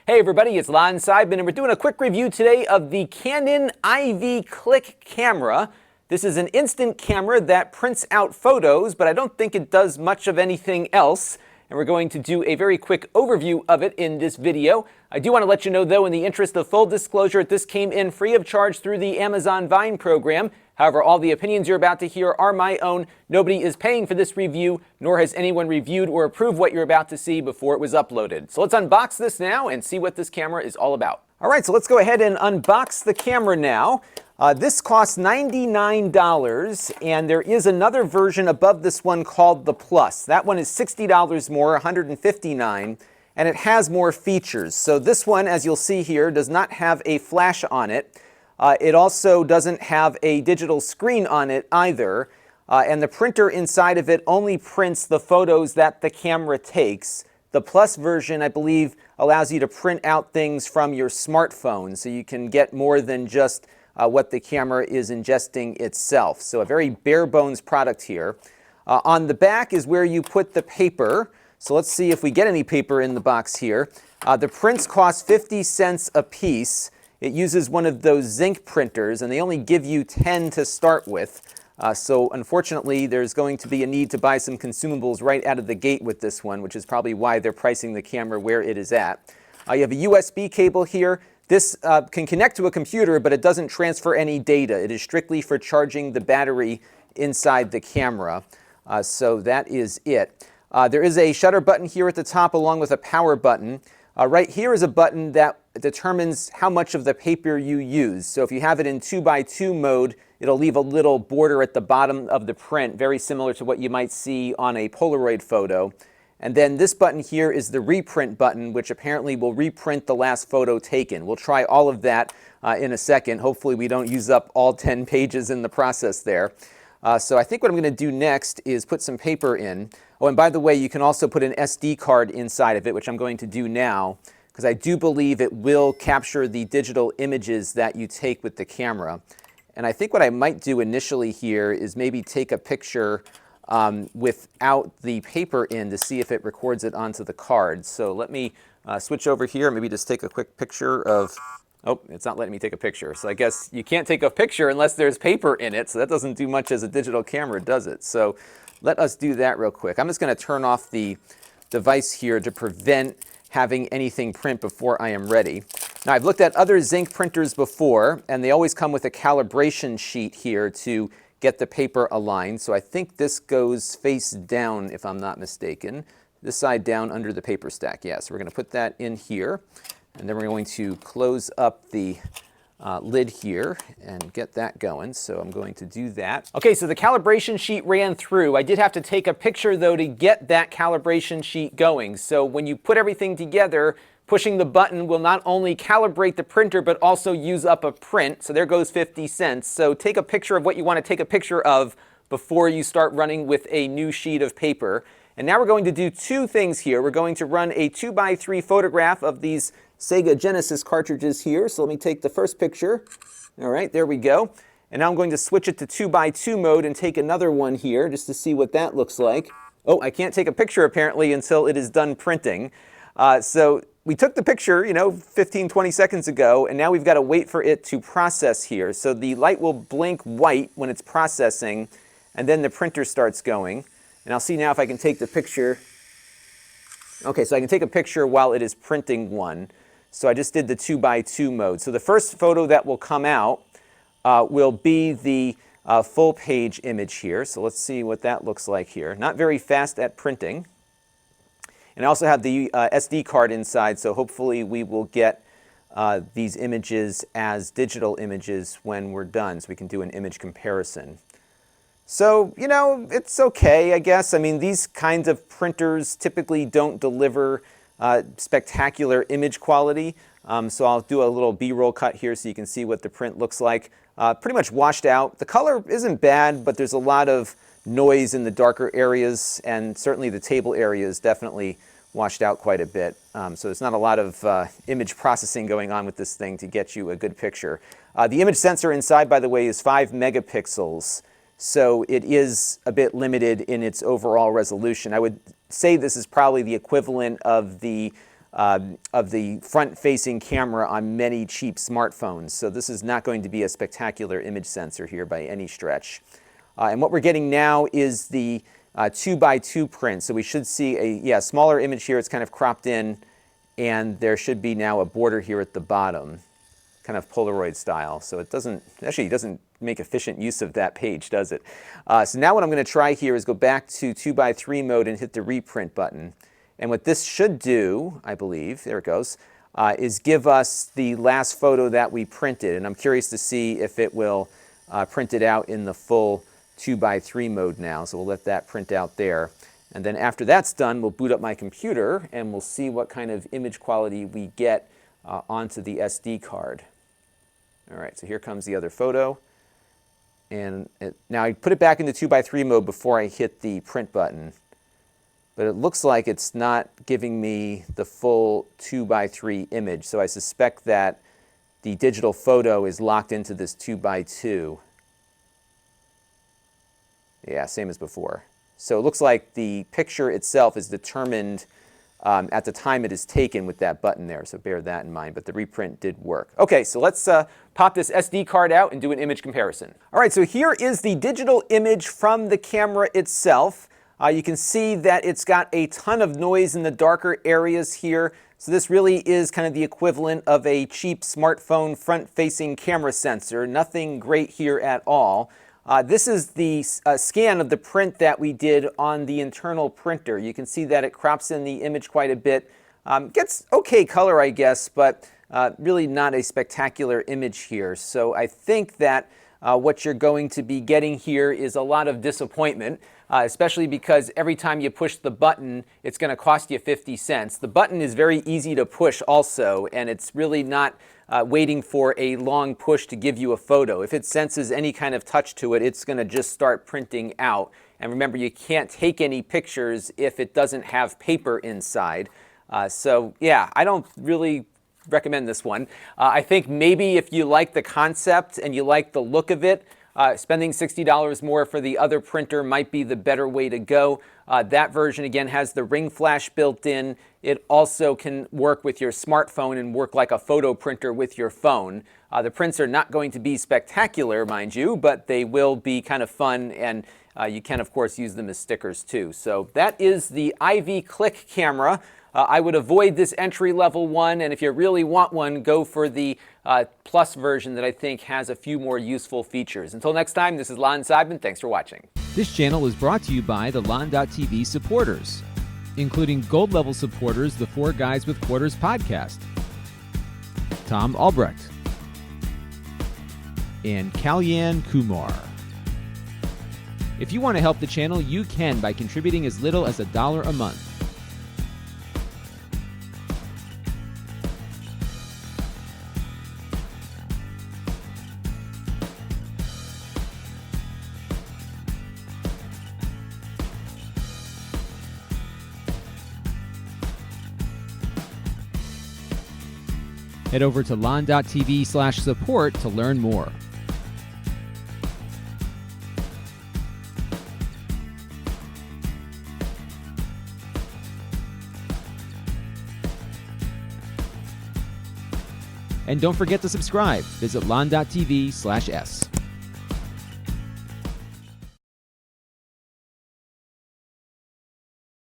Hey everybody, it's Lon Seidman, and we're doing a quick review today of the Canon IV Cliq camera. This is an instant camera that prints out photos, but I don't think it does much of anything else. And we're going to do a very quick overview of it in this video. I do want to let you know, though, in the interest of full disclosure, this came in free of charge through the Amazon Vine program. However, all the opinions you're about to hear are my own. Nobody is paying for this review, nor has anyone reviewed or approved what you're about to see before it was uploaded. So let's unbox this now and see what this camera is all about. All right, so let's go ahead and unbox the camera now. This costs $99, and there is another version above this one called the Plus. That one is $60 more, $159, and it has more features. So this one, as you'll see here, does not have a flash on it. It also doesn't have a digital screen on it either, and the printer inside of it only prints the photos that the camera takes. The Plus version, I believe, allows you to print out things from your smartphone, so you can get more than just what the camera is ingesting itself. So a very bare bones product here. On the back is where you put the paper. So let's see if we get any paper in the box here. The prints cost 50 cents a piece. It uses one of those zinc printers, and they only give you 10 to start with. So unfortunately, there's going to be a need to buy some consumables right out of the gate with this one, which is probably why they're pricing the camera where it is at. You have a USB cable here. This can connect to a computer, but it doesn't transfer any data. It is strictly for charging the battery inside the camera. So that is it. There is a shutter button here at the top along with a power button. Right here is a button that determines how much of the paper you use. So if you have it in 2x2 mode, it'll leave a little border at the bottom of the print, very similar to what you might see on a Polaroid photo. And then this button here is the reprint button, which apparently will reprint the last photo taken. We'll try all of that in a second. Hopefully we don't use up all 10 pages in the process there. So I think what I'm going to do next is put some paper in. Oh, and by the way, you can also put an SD card inside of it, which I'm going to do now, because I do believe it will capture the digital images that you take with the camera. And I think what I might do initially here is maybe take a picture without the paper in to see if it records it onto the card. So let me switch over here, maybe just take a quick picture of, oh, it's not letting me take a picture. So I guess you can't take a picture unless there's paper in it, so that doesn't do much as a digital camera, does it? So let us do that real quick. I'm just going to turn off the device here to prevent having anything print before I am ready. Now, I've looked at other zinc printers before, and they always come with a calibration sheet here to get the paper aligned. So I think this goes face down, if I'm not mistaken. This side down under the paper stack. Yeah, so we're going to put that in here, and then we're going to close up the lid here and get that going. So I'm going to do that. Okay, so the calibration sheet ran through. I did have to take a picture, though, to get that calibration sheet going. So when you put everything together, pushing the button will not only calibrate the printer, but also use up a print. So there goes 50 cents. So take a picture of what you want to take a picture of before you start running with a new sheet of paper. And now we're going to do two things here. We're going to run a 2x3 photograph of these Sega Genesis cartridges here. So let me take the first picture. All right, there we go. And now I'm going to switch it to 2x2 mode and take another one here just to see what that looks like. Oh, I can't take a picture apparently until it is done printing. So we took the picture, 15, 20 seconds ago, and now we've got to wait for it to process here. So the light will blink white when it's processing, and then the printer starts going. And I'll see now if I can take the picture. Okay, so I can take a picture while it is printing one. So I just did the 2x2 mode. So the first photo that will come out will be the full page image here. So let's see what that looks like here. Not very fast at printing. And I also have the SD card inside, so hopefully we will get these images as digital images when we're done, so we can do an image comparison. So, it's okay, I guess. I mean, these kinds of printers typically don't deliver spectacular image quality. So I'll do a little B-roll cut here so you can see what the print looks like. Pretty much washed out. The color isn't bad, but there's a lot of noise in the darker areas, and certainly the table area is definitely washed out quite a bit. So there's not a lot of image processing going on with this thing to get you a good picture. The image sensor inside, by the way, is 5 megapixels. So it is a bit limited in its overall resolution. I would say this is probably the equivalent of the of the front-facing camera on many cheap smartphones. So this is not going to be a spectacular image sensor here by any stretch. And what we're getting now is the 2x2 print. So we should see a smaller image here. It's kind of cropped in, and there should be now a border here at the bottom, kind of Polaroid style. So it doesn't make efficient use of that page, does it? So now what I'm going to try here is go back to 2x3 mode and hit the reprint button. And what this should do, I believe, there it goes, is give us the last photo that we printed. And I'm curious to see if it will print it out in the full 2x3 mode now. So we'll let that print out there. And then after that's done, we'll boot up my computer and we'll see what kind of image quality we get onto the SD card. All right, so here comes the other photo. And now I put it back into 2x3 mode before I hit the print button. But it looks like it's not giving me the full 2x3 image. So I suspect that the digital photo is locked into this 2x2. Yeah, same as before. So it looks like the picture itself is determined at the time it is taken with that button there. So bear that in mind. But the reprint did work. OK, so let's pop this SD card out and do an image comparison. All right, so here is the digital image from the camera itself. You can see that it's got a ton of noise in the darker areas here. So this really is kind of the equivalent of a cheap smartphone front-facing camera sensor. Nothing great here at all. This is the scan of the print that we did on the internal printer. You can see that it crops in the image quite a bit. Gets okay color, I guess, but really not a spectacular image here. So I think that what you're going to be getting here is a lot of disappointment. Especially because every time you push the button, it's going to cost you 50 cents. The button is very easy to push also, and it's really not waiting for a long push to give you a photo. If it senses any kind of touch to it, it's going to just start printing out. And remember, you can't take any pictures if it doesn't have paper inside. So yeah, I don't really recommend this one. I think maybe if you like the concept and you like the look of it, spending $60 more for the other printer might be the better way to go. That version, again, has the ring flash built in. It also can work with your smartphone and work like a photo printer with your phone. The prints are not going to be spectacular, mind you, but they will be kind of fun, and you can, of course, use them as stickers too. So that is the IV Cliq camera. I would avoid this entry-level one, and if you really want one, go for the Plus version that I think has a few more useful features. Until next time, this is Lon Seidman. Thanks for watching. This channel is brought to you by the Lon.TV supporters, including gold-level supporters, the Four Guys with Quarters podcast, Tom Albrecht, and Kalyan Kumar. If you want to help the channel, you can by contributing as little as $1 a month. Head over to lon.tv/support to learn more. And don't forget to subscribe. Visit lon.tv/s.